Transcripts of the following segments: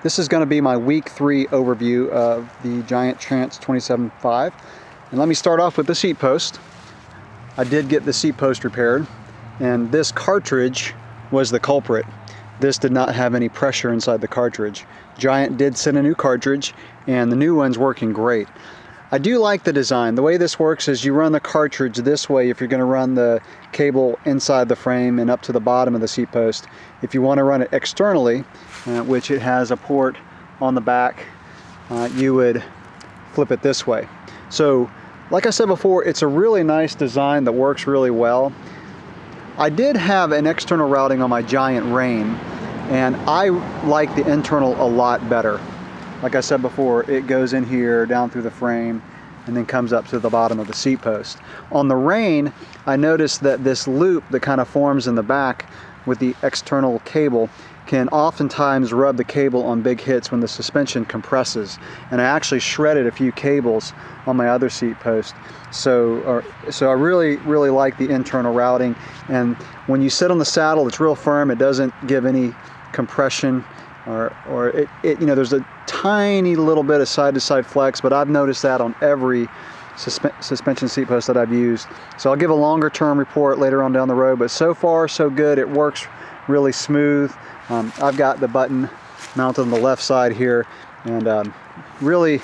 This is going to be my week 3 overview of the Giant Trance 27.5. And let me start off with the seat post. I did get the seat post repaired, and this cartridge was the culprit. This did not have any pressure inside the cartridge. Giant did send a new cartridge, and the new one's working great. I do like the design. The way this works is you run the cartridge this way if you're going to run the cable inside the frame and up to the bottom of the seat post. If you want to run it externally, which it has a port on the back, you would flip it this way. So, like I said before, it's a really nice design that works really well. I did have an external routing on my Giant Rain, and I like the internal a lot better. Like I said before, it goes in here, down through the frame, and then comes up to the bottom of the seat post. On the Rain, I noticed that this loop that kind of forms in the back with the external cable can oftentimes rub the cable on big hits when the suspension compresses. And I actually shredded a few cables on my other seat post. So I really like the internal routing. And when you sit on the saddle, it's real firm. It doesn't give any compression, or you know, there's a tiny little bit of side-to-side flex, but I've noticed that on every suspension seat post that I've used. So I'll give a longer term report later on down the road, but so far so good. It works really smooth. I've got the button mounted on the left side here, and really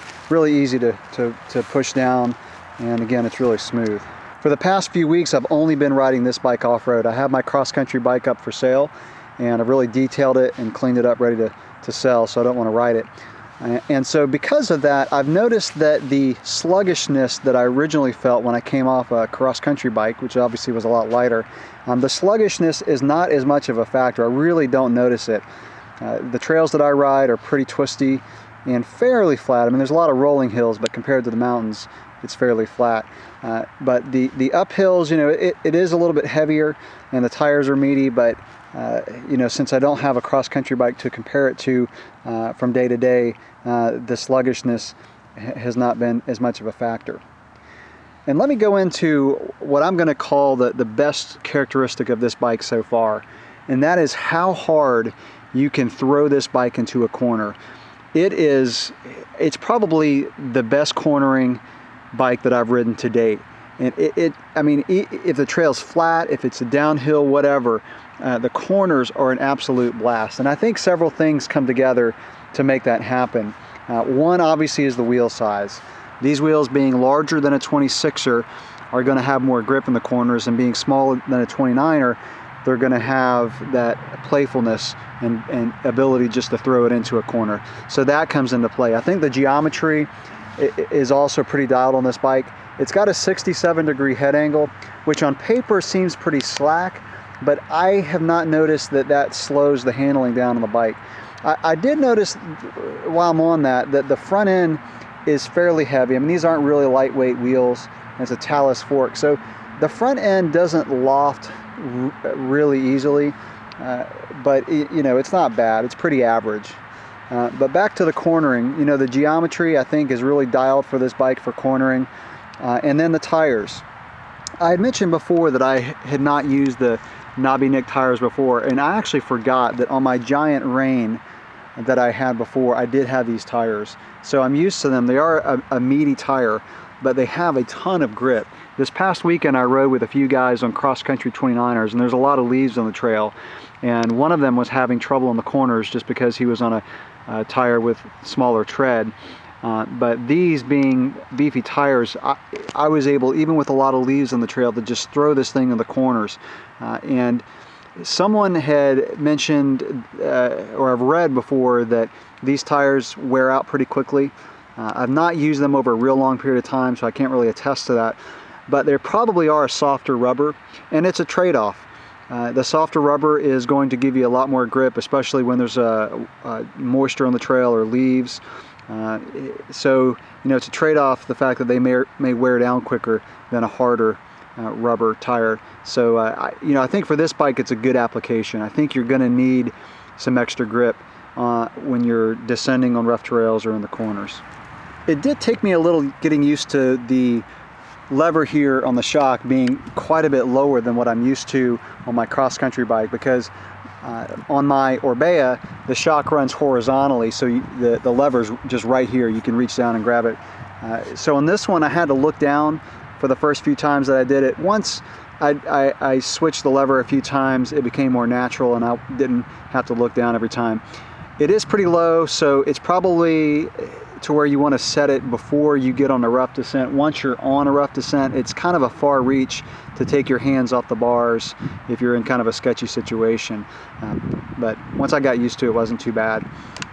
easy to push down, and again, it's really smooth. For the past few weeks, I've only been riding this bike off-road. I have my cross-country bike up for sale, and I've really detailed it and cleaned it up, ready to sell, so I don't want to ride it. And so because of that, I've noticed that the sluggishness that I originally felt when I came off a cross-country bike, which obviously was a lot lighter, the sluggishness is not as much of a factor. I really don't notice it. The trails that I ride are pretty twisty and fairly flat. I mean, there's a lot of rolling hills, but compared to the mountains, it's fairly flat. But the uphills, you know, it is a little bit heavier, and the tires are meaty, but you know, since I don't have a cross-country bike to compare it to from day to day, the sluggishness has not been as much of a factor. And let me go into what I'm going to call the best characteristic of this bike so far, and that is how hard you can throw this bike into a corner. It's probably the best cornering bike that I've ridden to date. And I mean, if the trail's flat, if it's a downhill, whatever, the corners are an absolute blast. And I think several things come together to make that happen. One, obviously, is the wheel size. These wheels, being larger than a 26er, are going to have more grip in the corners, and being smaller than a 29er, they're going to have that playfulness and ability just to throw it into a corner. So that comes into play. I think the geometry is also pretty dialed on this bike. It's got a 67-degree head angle, which on paper seems pretty slack, but I have not noticed that slows the handling down on the bike. I did notice while I'm on that the front end is fairly heavy. I mean, these aren't really lightweight wheels. It's a talus fork, so the front end doesn't loft really easily, but you know, it's not bad. It's pretty average. But back to the cornering, you know, the geometry I think is really dialed for this bike for cornering. And then the tires. I had mentioned before that I had not used the knobby nick tires before, and I actually forgot that on my Giant Rain that I had before, I did have these tires. So I'm used to them. They are a meaty tire, but they have a ton of grip. This past weekend I rode with a few guys on cross-country 29ers, and there's a lot of leaves on the trail, and one of them was having trouble in the corners just because he was on a tire with smaller tread. But these being beefy tires, I was able, even with a lot of leaves on the trail, to just throw this thing in the corners. And someone had mentioned, or I've read before, that these tires wear out pretty quickly. I've not used them over a real long period of time, so I can't really attest to that. But they probably are a softer rubber, and it's a trade-off. The softer rubber is going to give you a lot more grip, especially when there's moisture on the trail or leaves. So, you know, it's a trade-off, the fact that they may wear down quicker than a harder rubber tire. So, you know, I think for this bike it's a good application. I think you're going to need some extra grip when you're descending on rough trails or in the corners. It did take me a little getting used to the lever here on the shock being quite a bit lower than what I'm used to on my cross-country bike, because On my Orbea, the shock runs horizontally, so the lever's just right here. You can reach down and grab it. So on this one, I had to look down for the first few times that I did it. Once I switched the lever a few times, it became more natural and I didn't have to look down every time. It is pretty low, so it's probably to where you want to set it before you get on a rough descent. Once you're on a rough descent, it's kind of a far reach to take your hands off the bars if you're in kind of a sketchy situation. But once I got used to it, it wasn't too bad.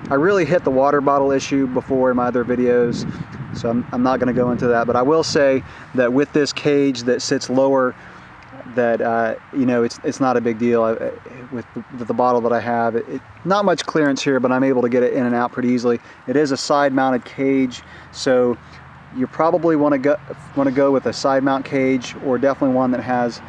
I really hit the water bottle issue before in my other videos, so I'm not going to go into that. But I will say that with this cage that sits lower, that you know, it's not a big deal. With the bottle that I have, not much clearance here, but I'm able to get it in and out pretty easily. It is a side mounted cage, so you probably want to go with a side mount cage, or definitely one that has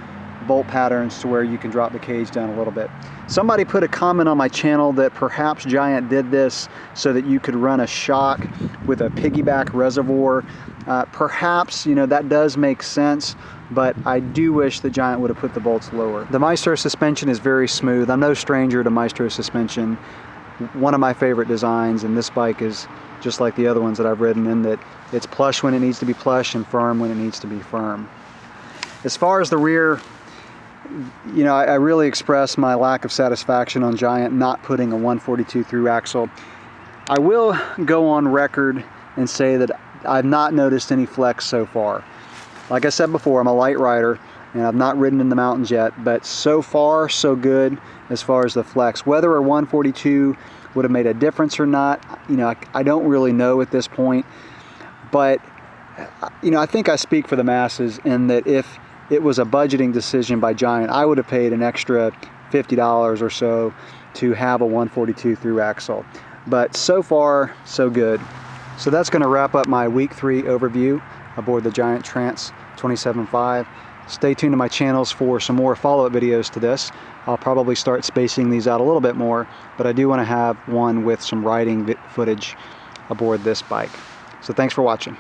bolt patterns to where you can drop the cage down a little bit. Somebody put a comment on my channel that perhaps Giant did this so that you could run a shock with a piggyback reservoir. Perhaps, you know, that does make sense, but I do wish that Giant would have put the bolts lower. The Maestro suspension is very smooth. I'm no stranger to Maestro suspension. One of my favorite designs, and this bike is just like the other ones that I've ridden, in that it's plush when it needs to be plush and firm when it needs to be firm. As far as the rear, you know, I really express my lack of satisfaction on Giant not putting a 142 through axle. I will go on record and say that I've not noticed any flex so far. Like I said before, I'm a light rider and I've not ridden in the mountains yet, but so far so good as far as the flex. Whether a 142 would have made a difference or not, you know, I don't really know at this point. But, you know, I think I speak for the masses in that if it was a budgeting decision by Giant, I would have paid an extra $50 or so to have a 142 through axle. But so far, so good. So that's going to wrap up my week 3 overview aboard the Giant Trance 27.5. Stay tuned to my channels for some more follow-up videos to this. I'll probably start spacing these out a little bit more, but I do want to have one with some riding footage aboard this bike. So thanks for watching.